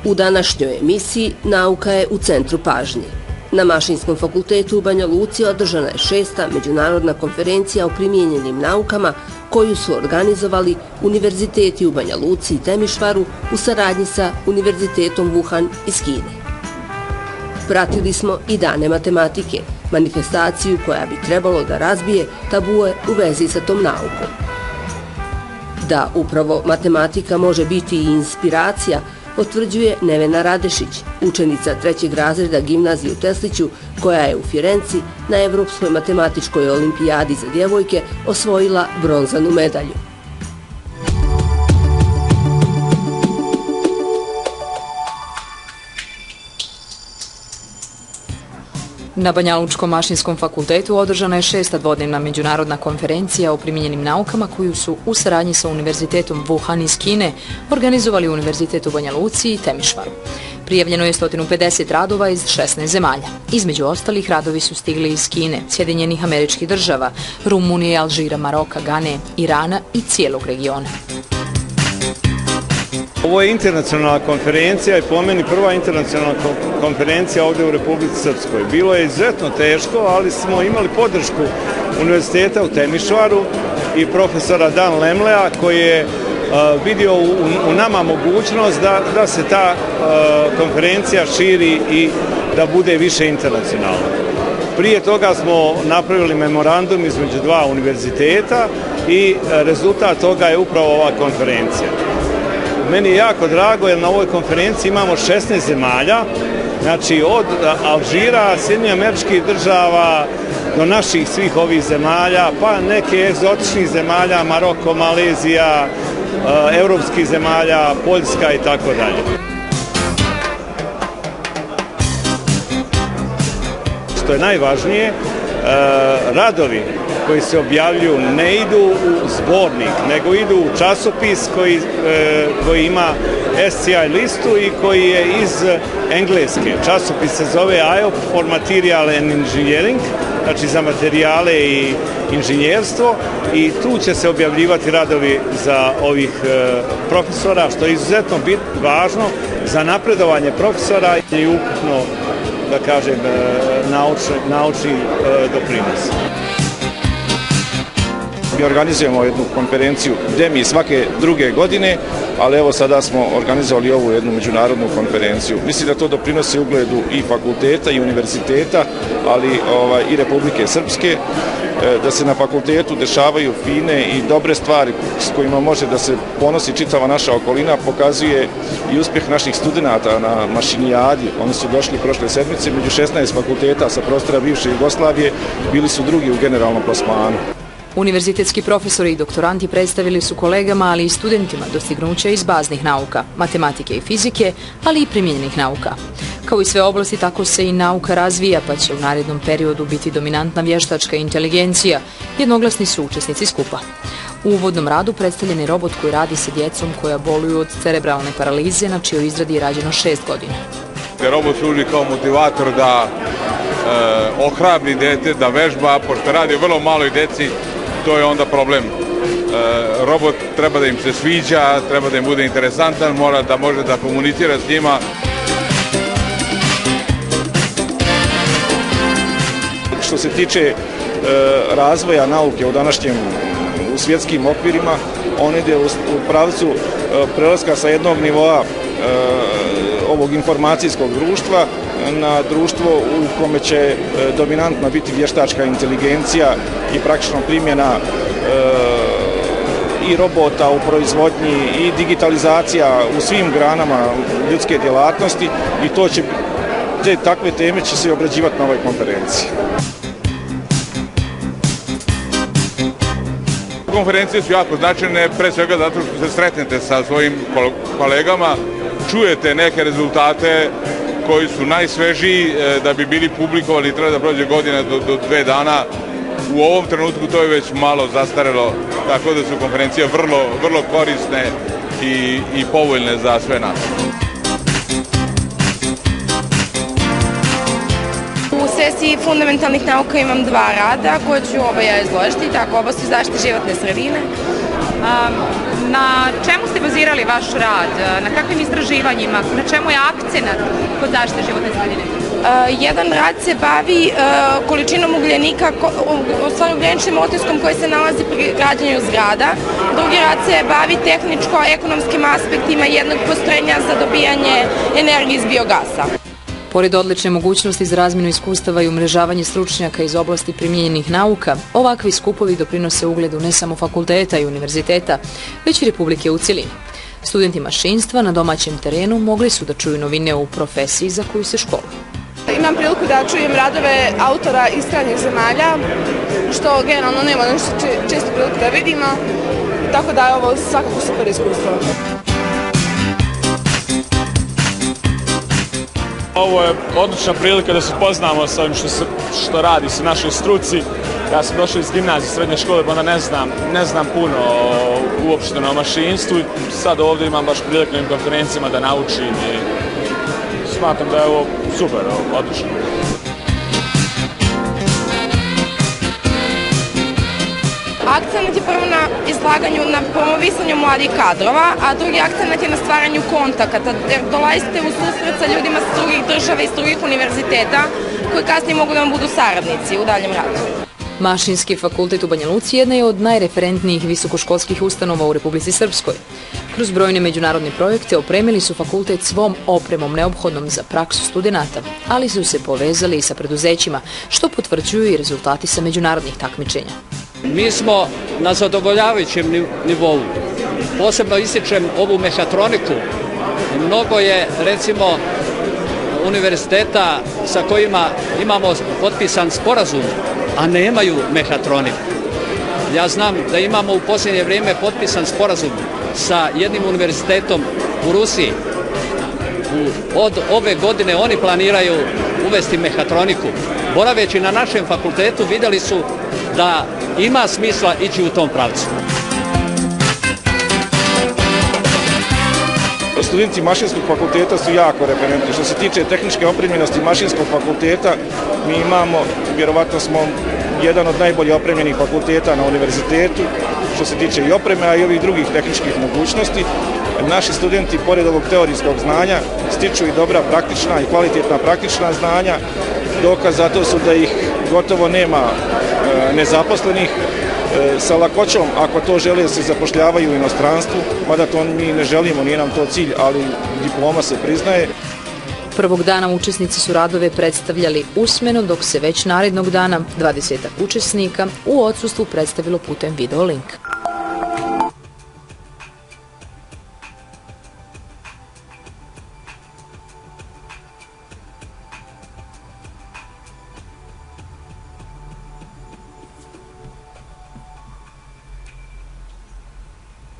U današnjoj emisiji Nauka je u centru pažnje. Na Mašinskom fakultetu u Banja Luci održana je 6. međunarodna konferencija o primijenjenim naukama koju su organizovali univerziteti u Banja Luci i Temišvaru u saradnji sa Univerzitetom Wuhan iz Kine. Pratili smo i dane matematike, manifestaciju koja bi trebalo da razbije tabue u vezi sa tom naukom. Da upravo matematika može biti i inspiracija, potvrđuje Nevena Radešić, učenica 3. razreda gimnazije u Tesliću, koja je u Firenci na Evropskoj matematičkoj olimpijadi za djevojke osvojila bronzanu medalju. Na Banjalučkom mašinskom fakultetu održana je 6. dvodnevna međunarodna konferencija o primijenjenim naukama koju su u saradnji sa Univerzitetom Wuhan iz Kine organizovali Univerzitet u Banja Luci i Temišvaru. Prijavljeno je 150 radova iz 16 zemalja. Između ostalih radovi su stigli iz Kine, Sjedinjenih Američkih Država, Rumunije, Alžira, Maroka, Gane, Irana i cijelog regiona. Ovo je internacionalna konferencija i po meni prva internacionalna konferencija ovdje u Republici Srpskoj. Bilo je izuzetno teško, ali smo imali podršku Univerziteta u Temišvaru i profesora Dan Lemlea koji je vidio u nama mogućnost da se ta konferencija širi i da bude više internacionalna. Prije toga smo napravili memorandum između dva univerziteta i rezultat toga je upravo ova konferencija. Meni je jako drago jer na ovoj konferenciji imamo 16 zemalja, znači od Alžira, Sjedinjenih Američkih Država do naših svih ovih zemalja, pa neke egzotičnih zemalja, Maroko, Malezija, europskih zemalja, Poljska i tako dalje. Što je najvažnije, radovi koji se objavljuju ne idu u zbornik, nego idu u časopis koji ima SCI listu i koji je iz Engleske. Časopis se zove IOP for Material and Engineering, znači za materijale i inženjerstvo, i tu će se objavljivati radovi za ovih profesora, što je izuzetno važno za napredovanje profesora i ukupno, da kažem, naučni doprinos. Mi organizujemo jednu konferenciju DEMI svake druge godine, ali evo sada smo organizovali ovu jednu međunarodnu konferenciju. Mislim da to doprinosi ugledu i fakulteta i univerziteta, ali i Republike Srpske, da se na fakultetu dešavaju fine i dobre stvari s kojima može da se ponosi čitava naša okolina, pokazuje i uspjeh naših studenata na mašinijadi. Oni su došli prošle sedmice, među 16 fakulteta sa prostora bivše Jugoslavije, bili su drugi u generalnom plasmanu. Univerzitetski profesori i doktoranti predstavili su kolegama, ali i studentima dostignuća iz baznih nauka, matematike i fizike, ali i primijenjenih nauka. Kao i sve oblasti, tako se i nauka razvija, pa će u narednom periodu biti dominantna vještačka inteligencija, jednoglasni su učesnici skupa. U uvodnom radu predstavljen je robot koji radi sa djecom koja boluju od cerebralne paralize, na čijoj izradi je rađeno 6 godina. Robot služi kao motivator da ohrabri dete, da vežba, pošto radi o vrlo maloj deci, to je onda problem. Robot treba da im se sviđa, treba da im bude interesantan, mora da može da komunicira s njima. Što se tiče razvoja nauke u današnjem u svjetskim okvirima, on ide u pravcu prelaska sa jednog nivoa ovog informacijskog društva na društvo u kome će dominantna biti vještačka inteligencija i praktično primjena i robota u proizvodnji i digitalizacija u svim granama ljudske djelatnosti, i takve teme će se obrađivati na ovoj konferenciji. Konferencije su jako značajne, pre svega zato što se sretnete sa svojim kolegama, čujete neke rezultate koji su najsvežiji, da bi bili publikovani treba da prođe godina do 2 dana. U ovom trenutku to je već malo zastarelo, tako da su konferencije vrlo korisne i povoljne za sve nas. U sesiji fundamentalnih nauka imam 2 rada koje ću ja izložiti, tako oba su zaštite životne sredine. Na čemu ste bazirali vaš rad? Na kakvim istraživanjima? Na čemu je akcenat kod zaštite životne sredine? Jedan rad se bavi količinom ugljenika, ugljeničnim otiskom koji se nalazi pri građenju zgrada. Drugi rad se bavi tehničko-ekonomskim aspektima jednog postrojenja za dobijanje energije iz biogasa. Pored odlične mogućnosti za razmjenu iskustava i umrežavanje stručnjaka iz oblasti primijenjenih nauka, ovakvi skupovi doprinose ugledu ne samo fakulteta i univerziteta, već i Republike u cjelini. Studenti mašinstva na domaćem terenu mogli su da čuju novine u profesiji za koju se školuju. Imam priliku da čujem radove autora iz stranih zemalja, što generalno nema nešto često priliku da vidimo, tako da je ovo svakako super iskustvo. Ovo je odlična prilika da se poznamo sa ovim što radi se našoj struci. Ja sam došao iz gimnazije, srednje škole, pa onda ne znam puno uopšte o mašinstvu. Sad ovdje imam baš priliku na ovim konferencijama da naučim i smatram da je ovo super, odlično. Akcenat je prvo na izlaganju, na promovisanju mladih kadrova, a drugi akcenat je na stvaranju kontakata, jer dolazite u susret sa ljudima s drugih država i s drugih univerziteta koji kasnije mogu da vam budu saradnici u daljem radu. Mašinski fakultet u Banja Luci jedna je od najreferentnijih visokoškolskih ustanova u Republici Srpskoj. Kroz brojne međunarodne projekte opremili su fakultet svom opremom neophodnom za praksu studenata, ali su se povezali i sa preduzećima, što potvrđuju i rezultati sa međunarodnih takmičenja. Mi smo na zadovoljavajućem nivou. Posebno ističem ovu mehatroniku. Mnogo je, recimo, univerziteta sa kojima imamo potpisan sporazum, a nemaju mehatroniku. Ja znam da imamo u posljednje vrijeme potpisan sporazum sa jednim univerzitetom u Rusiji. Od ove godine oni planiraju uvesti mehatroniku. Boraveći na našem fakultetu vidjeli su da ima smisla ići u tom pravcu. Studenti mašinskog fakulteta su jako referentni. Što se tiče tehničke opremljenosti mašinskog fakulteta, mi imamo, vjerovatno smo jedan od najbolje opremljenih fakulteta na univerzitetu, što se tiče i opreme, a i ovih drugih tehničkih mogućnosti. Naši studenti, pored ovog teorijskog znanja, stiču i dobra praktična i kvalitetna praktična znanja. Dokaz za to su da ih gotovo nema nezaposlenih. Sa lakoćom, ako to žele, se zapošljavaju u inostranstvu, mada to mi ne želimo, nije nam to cilj, ali diploma se priznaje. Prvog dana učesnici su radove predstavljali usmeno, dok se već narednog dana 20 učesnika u odsustvu predstavilo putem videolink.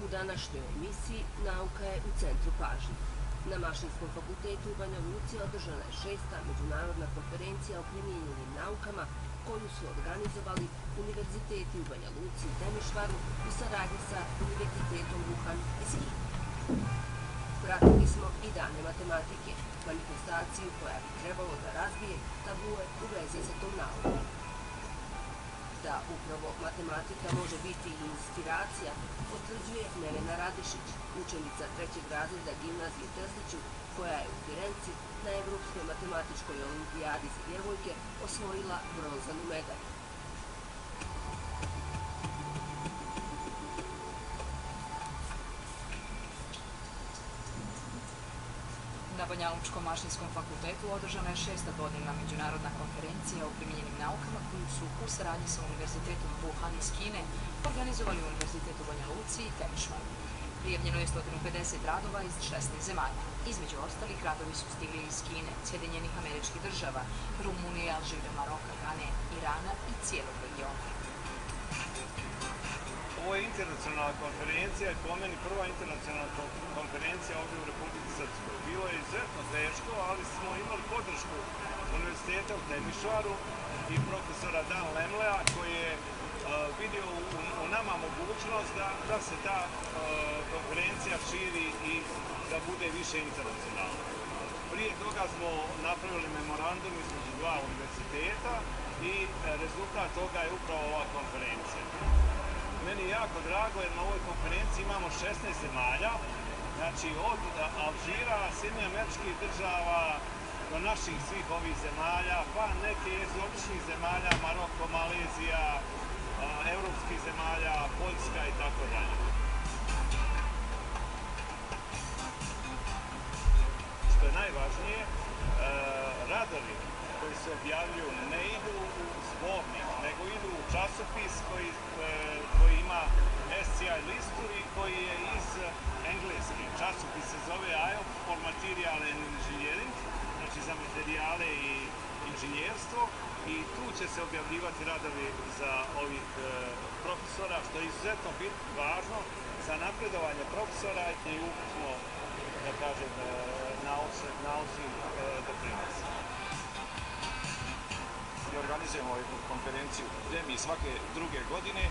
U današnjoj emisiji Nauka je u centru pažnje. Na Mašinskom fakultetu u Banja Luci održana je 6. međunarodna konferencija o primijenjenim naukama koju su organizovali univerziteti u Banja Luci i Temišvaru u saradnji sa Univerzitetom Wuhan iz Kine. Pratili smo i dane matematike, manifestaciju koja bi trebalo da razbije tabue u vezi sa tom naukom. Da upravo matematika može biti inspiracija, potvrđuje Nevena Radišić, učenica 3. razreda gimnazije u Tesliću, koja je u Firenci na Evropskoj matematičkoj olimpijadi za djevojke osvojila bronzanu medalju. Na Banja Lučkom mašinskom fakultetu održana je 6. godina međunarodna konferencija o primijenjenim naukama koju su u saradnji sa Univerzitetom Wuhan iz Kine organizovali Univerzitet u Banja Luci i Temišvaru. Prijavljeno je 150 radova iz 16 zemalja. Između ostalih radovi su stigli iz Kine, Sjedinjenih Američkih Država, Rumunije, Alžira, Maroka, Gane, Irana i cijelog regiona. Ovo je internacionalna konferencija i po meni prva internacionalna konferencija ovdje u Republici Srpskoj. Bilo je izuzetno teško, ali smo imali podršku Univerziteta u Temišvaru i profesora Dan Lemlea koji je vidio u nama mogućnost da se ta konferencija širi i da bude više internacionalna. Prije toga smo napravili memorandum između 2 univerziteta i rezultat toga je upravo ova konferencija. Meni je jako drago jer na ovoj konferenciji imamo 16 zemalja, znači od Alžira, Sjedinjenih Američkih Država, do naših svih ovih zemalja, pa neke egzotičnih zemalja, Maroko, Malezija, evropskih zemalja, Poljska i tako dalje. Što je najvažnije, radovi koji se objavljuju ne idu u zbornik, nego idu u časopis koji ima SCI listu i koji je iz engleske. Časopis se zove IOP for Material and Engineering, znači za materijale i inženjerstvo, i tu će se objavljivati radovi za ovih profesora, što je izuzetno važno za napredovanje profesora i ukupno, da kažem, naučnih doprinosa. Organizujemo jednu konferenciju DEMI svake druge godine,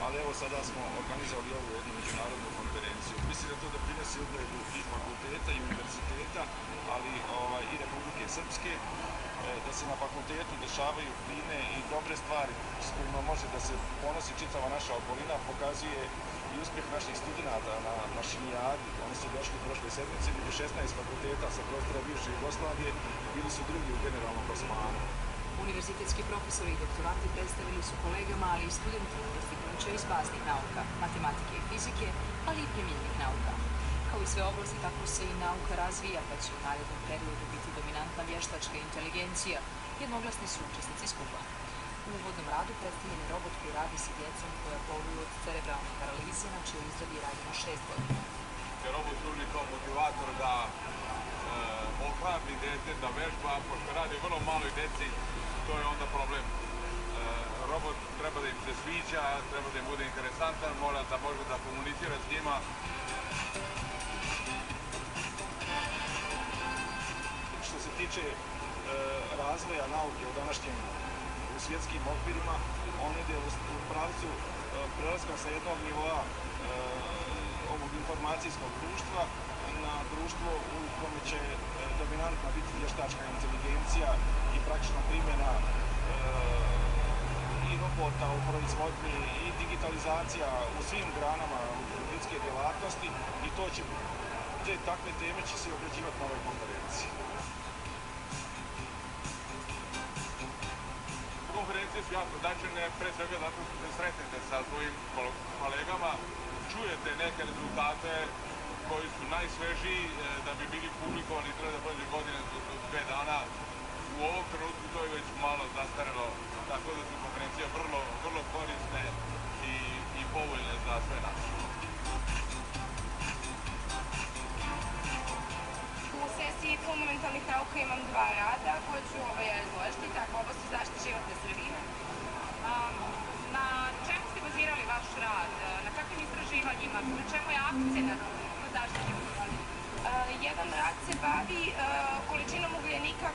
ali evo sada smo organizovali ovu jednu međunarodnu konferenciju. Mislim da to doprinosi ugledu i fakulteta i univerziteta, ali i Republike Srpske, da se na fakultetu dešavaju fine i dobre stvari s kojima može da se ponosi čitava naša okolina, pokazuje i uspjeh naših studenta na mašinijadi. Oni su došli prošle sedmice, među 16 fakulteta sa prostora bivše Jugoslavije, bili su drugi u generalnom plasmanu. Univerzitetski profesori i doktoranti predstavili su kolegama, ali i studentima dostignuća iz baznih nauka, matematike i fizike, ali i primjenjenih nauka. Kao i sve oblasti, tako se i nauka razvija, pa će u narednom periodu biti dominantna vještačka inteligencija, jednoglasni su učesnici skupa. U uvodnom radu predstavljen je robot koji radi sa djecom koja boluju od cerebralne paralize, na čijoj izradi je rađeno 6 godina. Robot služi kao motivator da ohrabri dete, da vežba, pošto radi vrlo maloj deci, to je onda problem. Robot treba da im se sviđa, treba da im bude interesantan, mora da može da komunicira s njima. Što se tiče razvoja nauke u današnjim svjetskim okvirima, on ide u pravcu prelaska sa jednog nivoa ovog informacijskog društva na društvo u kome će dominantna biti vještačka inteligencija i praktična primjena i robota u proizvodnji i digitalizacija u svim granama ljudske djelatnosti, i takve teme će se obrađivati na ovoj konferenciji. Konferencije su jako značajne, pre svega zato što se sretnete sa svojim kolegama, čujete neke rezultate koji su najsvežiji, da bi bili publikovani, treba da prođe godine do 2 dana. U ovom trenutku to je već malo zastarelo, tako da su konferencije vrlo korisne i povoljne za sve nas. U sesiji fundamentalnih nauka imam 2 rada koje ću izložiti, tako obost u zaštiti životne sredine. Na čemu ste bazirali vaš rad? Na kakvim istraživanjima? Na čemu je akcenat kod zaštite životne sredine? Jedan rad se bavi količinom ugljenika,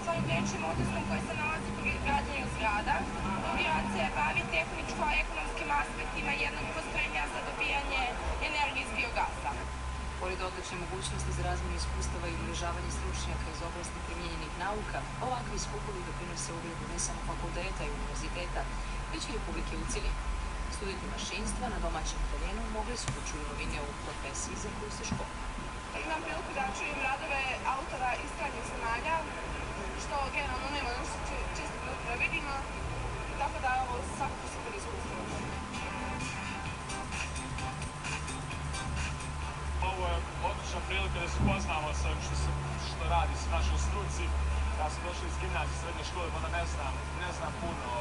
svojim ugljeničnim otiskom koji se nalazi pri građenju zgrada. Drugi rad se bavi tehničko-ekonomskim aspektima jednog postrojenja za dobijanje energije iz biogasa. Pored odlične mogućnosti za razmjenu iskustava i umrežavanje stručnjaka iz oblasti primjenjenih nauka, ovakvi skupovi doprinose ugledu ne samo fakulteta i univerziteta, već i Republike u cjelini. Studenti mašinstva na domaćem terenu mogli su da čuju novine u profesiji za koju se školuju. Imam priliku da čujem radove autora iz stranih zemalja, što generalno nema nešto često priliku da vidimo, tako da je ovo svakako super iskustvo. Ovo je odlična prilika da se upoznamo sa ovim što radi se u našoj struci. Ja sam došao iz gimnazije, srednje škole, pa da ne znam puno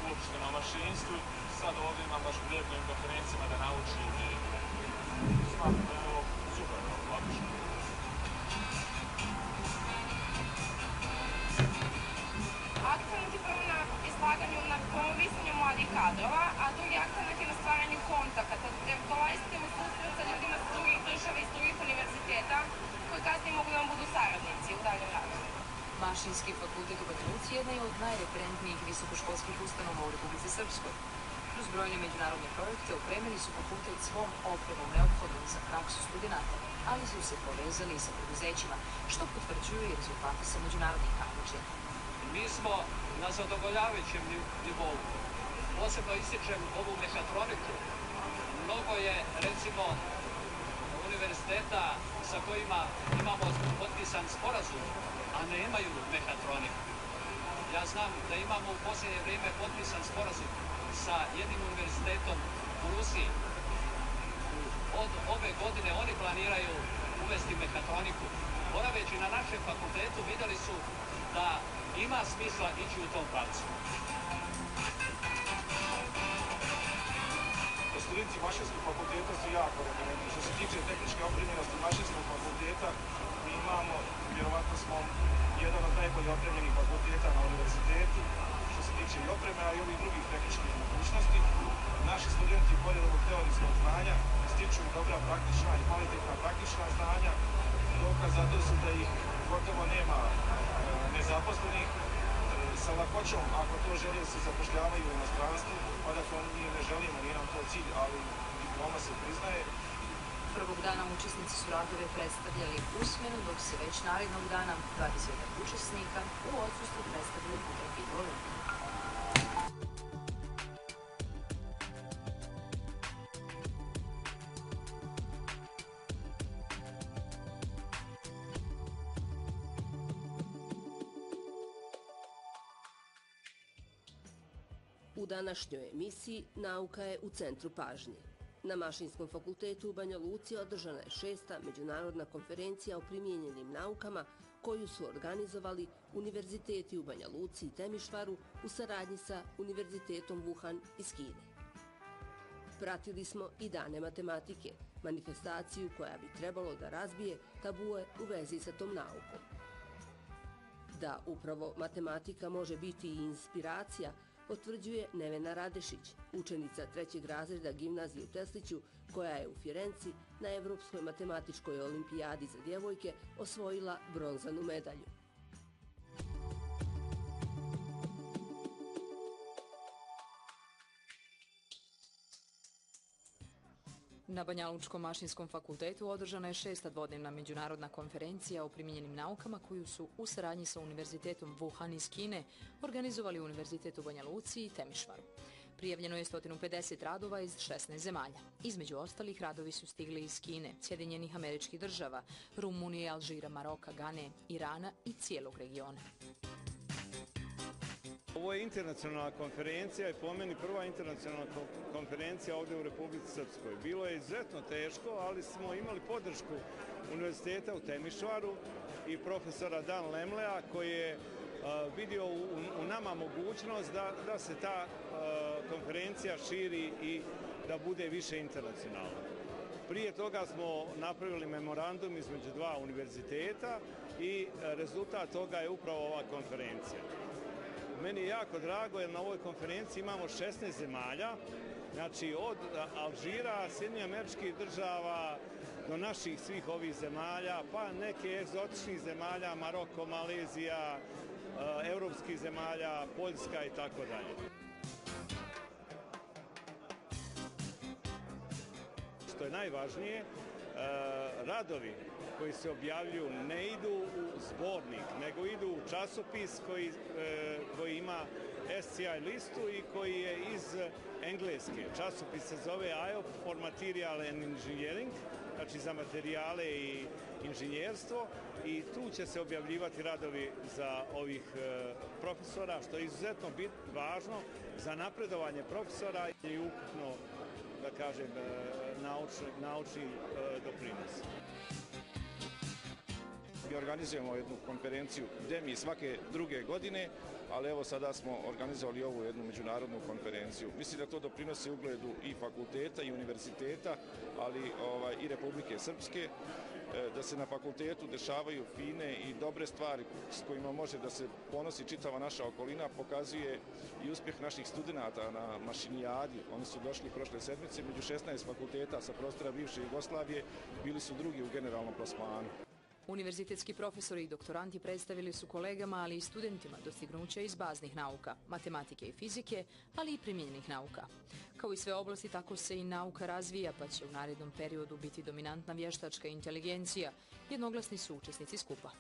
uopšte o mašinstvu. Sad ovdje imam baš prijedno im konferencijama da naučim i smatram da je ovo super, odlično. Akcenat je prvo na izlaganju na promovisanju mladih kadrova, a drugi akcenat je na stvaranju kontakata, jer dolazite u susret sa ljudima s drugih država i s drugih univerziteta, koji kasnije mogu da vam budu saradnici u daljem radu. Mašinski fakultet u Banja Luci je jedna od najreferentnijih visokoškolskih ustanova u Republici Srpskoj. Kroz brojne međunarodne projekte opremili su fakultet svom opremom neophodnom za praksu studenta, ali su se povezali i sa preduzećima, što potvrđuju i rezultati sa međunarodnih takmičenja. Mi smo na zadovoljavajućem nivou. Posebno ističem ovu mehatroniku. Mnogo je, recimo, univerziteta sa kojima imamo potpisan sporazum, a nemaju mehatroniku. Ja znam da imamo u posljednje vrijeme potpisan sporazum sa jednim univerzitetom u Rusiji. Od ove godine oni planiraju uvesti mehatroniku. Boraveći na našem fakultetu vidjeli su da ima smisla ići u tom pravcu. Studenti mašinskog fakulteta su jako referentni. Što se tiče tehničke opremljenosti mašinskog fakulteta, mi imamo, vjerovatno smo jedan od najbolje opremljenih fakulteta na univerzitetu, što se tiče i opreme, a i ovih drugih tehničkih mogućnosti. Naši studenti, pored ovog teorijskog znanja, stiču i dobra praktična i kvalitetna praktična znanja. Dokaz za to su da ih gotovo nema nezaposlenih. Sa lakoćom, ako to žele, se zapošljavaju u inostranstvu, pa da to mi ne želimo, nije nam to cilj, ali diploma se priznaje. Prvog dana učesnici su radove predstavljali usmeno, dok se već narednog dana 20 učesnika u odsustvu predstavljali putem video linka. U današnjoj emisiji Nauka je u centru pažnje. Na Mašinskom fakultetu u Banja Luci održana je 6. međunarodna konferencija o primijenjenim naukama koju su organizovali univerziteti u Banja Luci i Temišvaru u saradnji sa Univerzitetom Wuhan iz Kine. Pratili smo i dane matematike, manifestaciju koja bi trebalo da razbije tabue u vezi sa tom naukom. Da upravo matematika može biti i inspiracija, potvrđuje Nevena Radešić, učenica 3. razreda gimnazije u Tesliću, koja je u Firenci na Evropskoj matematičkoj olimpijadi za djevojke osvojila bronzanu medalju. Na Banjalučkom mašinskom fakultetu održana je 6. dvodnevna međunarodna konferencija o primijenjenim naukama koju su u saradnji sa Univerzitetom Wuhan iz Kine organizovali Univerzitet u Banja Luci i Temišvaru. Prijavljeno je 150 radova iz 16 zemalja. Između ostalih radovi su stigli iz Kine, Sjedinjenih Američkih Država, Rumunije, Alžira, Maroka, Gane, Irana i cijelog regiona. Ovo je internacionalna konferencija i po meni prva internacionalna konferencija ovdje u Republici Srpskoj. Bilo je izuzetno teško, ali smo imali podršku Univerziteta u Temišvaru i profesora Dan Lemlea koji je vidio u nama mogućnost da se ta konferencija širi i da bude više internacionalna. Prije toga smo napravili memorandum između dva univerziteta i rezultat toga je upravo ova konferencija. Meni je jako drago jer na ovoj konferenciji imamo 16 zemalja, znači od Alžira, Sjedinjenih Američkih Država do naših svih ovih zemalja, pa neke egzotičnih zemalja, Maroko, Malezija, evropskih zemalja, Poljska i tako dalje. Što je najvažnije, radovi koji se objavljuju ne idu u zbornik, nego idu u časopis koji ima SCI listu i koji je iz Engleske. Časopis se zove IOP for Material and Engineering, znači za materijale i inženjerstvo, i tu će se objavljivati radovi za ovih profesora, što je izuzetno važno za napredovanje profesora i ukupno, da kažem, naučni doprinos. Mi organizujemo jednu konferenciju DEMI svake druge godine, ali evo sada smo organizovali ovu jednu međunarodnu konferenciju. Mislim da to doprinosi ugledu i fakulteta i univerziteta, ali i Republike Srpske, da se na fakultetu dešavaju fine i dobre stvari s kojima može da se ponosi čitava naša okolina, pokazuje i uspjeh naših studenata na mašinijadi. Oni su došli prošle sedmice, među 16 fakulteta sa prostora bivše Jugoslavije, bili su drugi u generalnom plasmanu. Univerzitetski profesori i doktoranti predstavili su kolegama, ali i studentima dostignuća iz baznih nauka, matematike i fizike, ali i primijenjenih nauka. Kao i sve oblasti, tako se i nauka razvija, pa će u narednom periodu biti dominantna vještačka inteligencija, jednoglasni su učesnici skupa.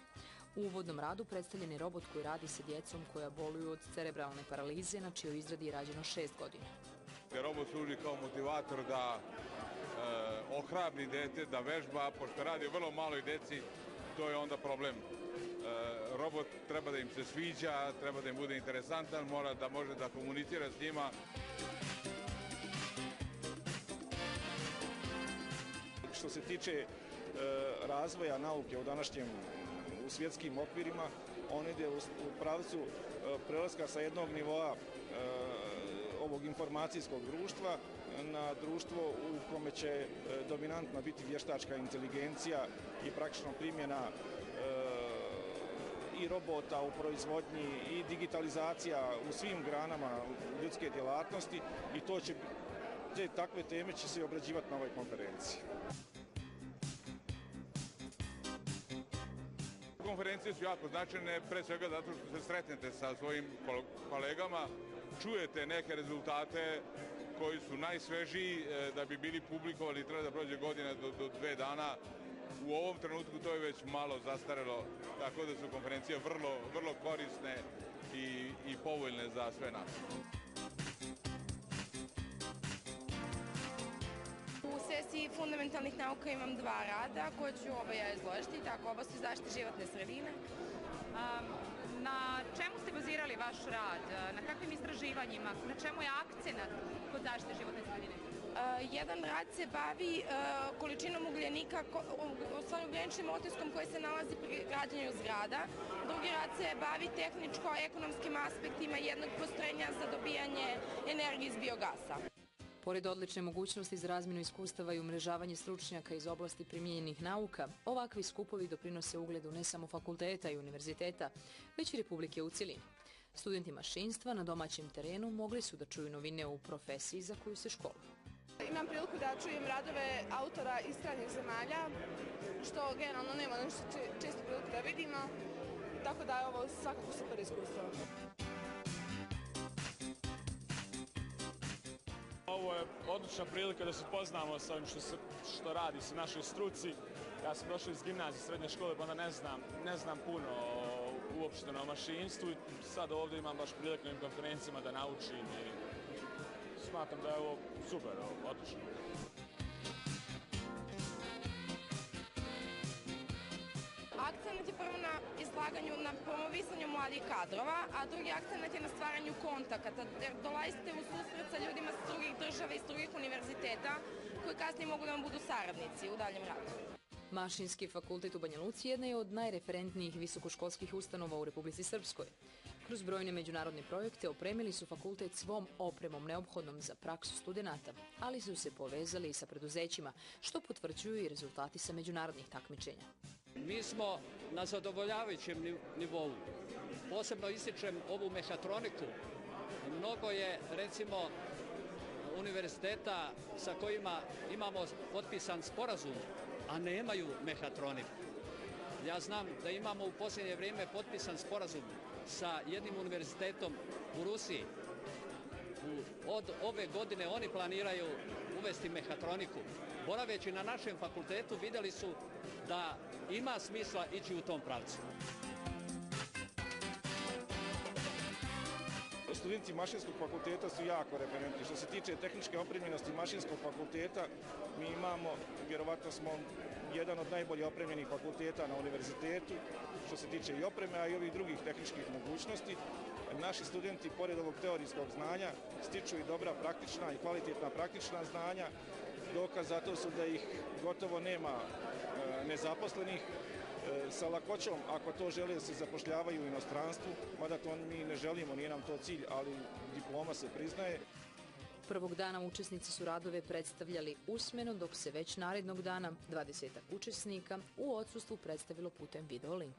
U uvodnom radu predstavljen je robot koji radi sa djecom koja boluju od cerebralne paralize, na čijoj izradi je rađeno 6 godina. Robot služi kao motivator da ohrabri dete, da vežba, pošto radi o vrlo maloj deci, to je onda problem. Robot treba da im se sviđa, treba da im bude interesantan, mora da može da komunicira s njima. Što se tiče razvoja nauke u današnjem u svjetskim okvirima, on ide u pravcu prelaska sa jednog nivoa ovog informacijskog društva na društvo u kome će dominantna biti vještačka inteligencija i praktično primjena i robota u proizvodnji i digitalizacija u svim granama ljudske djelatnosti i takve teme će se obrađivati na ovoj konferenciji. Konferencije su jako značajne, pre svega zato što se sretnete sa svojim kolegama, čujete neke rezultate koji su najsvežiji da bi bili publikovani, treba da prođe godina do 2 dana. U ovom trenutku to je već malo zastarelo, tako da su konferencije vrlo korisne i povoljne za sve nas. U sesiji fundamentalnih nauka imam 2 rada koje ću ja izložiti, tako oba su zaštite životne sredine. Na čemu ste bazirali vaš rad? Na kakvim istraživanjima? Na čemu je akcenat kod zaštite životne sredine? Jedan rad se bavi količinom ugljenika, stvarno ugljeničnim otiskom koji se nalazi pri građenju zgrada. Drugi rad se bavi tehničko-ekonomskim aspektima jednog postrojenja za dobijanje energije iz biogasa. Pored odlične mogućnosti za razmjenu iskustava i umrežavanje stručnjaka iz oblasti primijenjenih nauka, ovakvi skupovi doprinose ugledu ne samo fakulteta i univerziteta, već i Republike u cjelini. Studenti mašinstva na domaćem terenu mogli su da čuju novine u profesiji za koju se školuju. Imam priliku da čujem radove autora iz stranih zemalja, što generalno nema nešto često priliku da vidimo, tako da je ovo svakako super iskustvo. Ovo je odlična prilika da se poznamo sa ovim što radi se našoj struci. Ja sam došao iz gimnazije, srednje škole, pa onda ne znam puno uopšteno o mašinstvu. Sad ovdje imam baš priliku na konferencijama da naučim i smatram da je ovo super, odlično. Akcenat je prvo na izlaganju, na promovisanju mladih kadrova, a drugi akcenat je na stvaranju kontakata, jer dolazite u susret sa ljudima s drugih država i s drugih univerziteta koji kasnije mogu da vam budu saradnici u daljem radu. Mašinski fakultet u Banja Luci jedna je od najreferentnijih visokoškolskih ustanova u Republici Srpskoj. Kroz brojne međunarodne projekte opremili su fakultet svom opremom neophodnom za praksu studenata, ali su se povezali i sa preduzećima, što potvrđuju i rezultati sa međunarodnih takmičenja. Mi smo na zadovoljavajućem nivou. Posebno ističem ovu mehatroniku. Mnogo je, recimo, univerziteta sa kojima imamo potpisan sporazum, a nemaju mehatroniku. Ja znam da imamo u posljednje vrijeme potpisan sporazum sa jednim univerzitetom u Rusiji. Od ove godine oni planiraju uvesti mehatroniku. Boraveći na našem fakultetu vidjeli su da ima smisla ići u tom pravcu. Studenti mašinskog fakulteta su jako referentni. Što se tiče tehničke opremljenosti mašinskog fakulteta, mi imamo, vjerovatno smo jedan od najbolje opremljenih fakulteta na univerzitetu, što se tiče i opreme, a i ovih drugih tehničkih mogućnosti. Naši studenti, pored ovog teorijskog znanja, stiču i dobra praktična i kvalitetna praktična znanja. Dokaz za to su da ih gotovo nema nezaposlenih. Sa lakoćom, ako to žele, da se zapošljavaju u inostranstvu, mada to mi ne želimo, nije nam to cilj, ali diploma se priznaje. Prvog dana učesnici su radove predstavljali usmeno, dok se već narednog dana 20 učesnika u odsustvu predstavilo putem video link.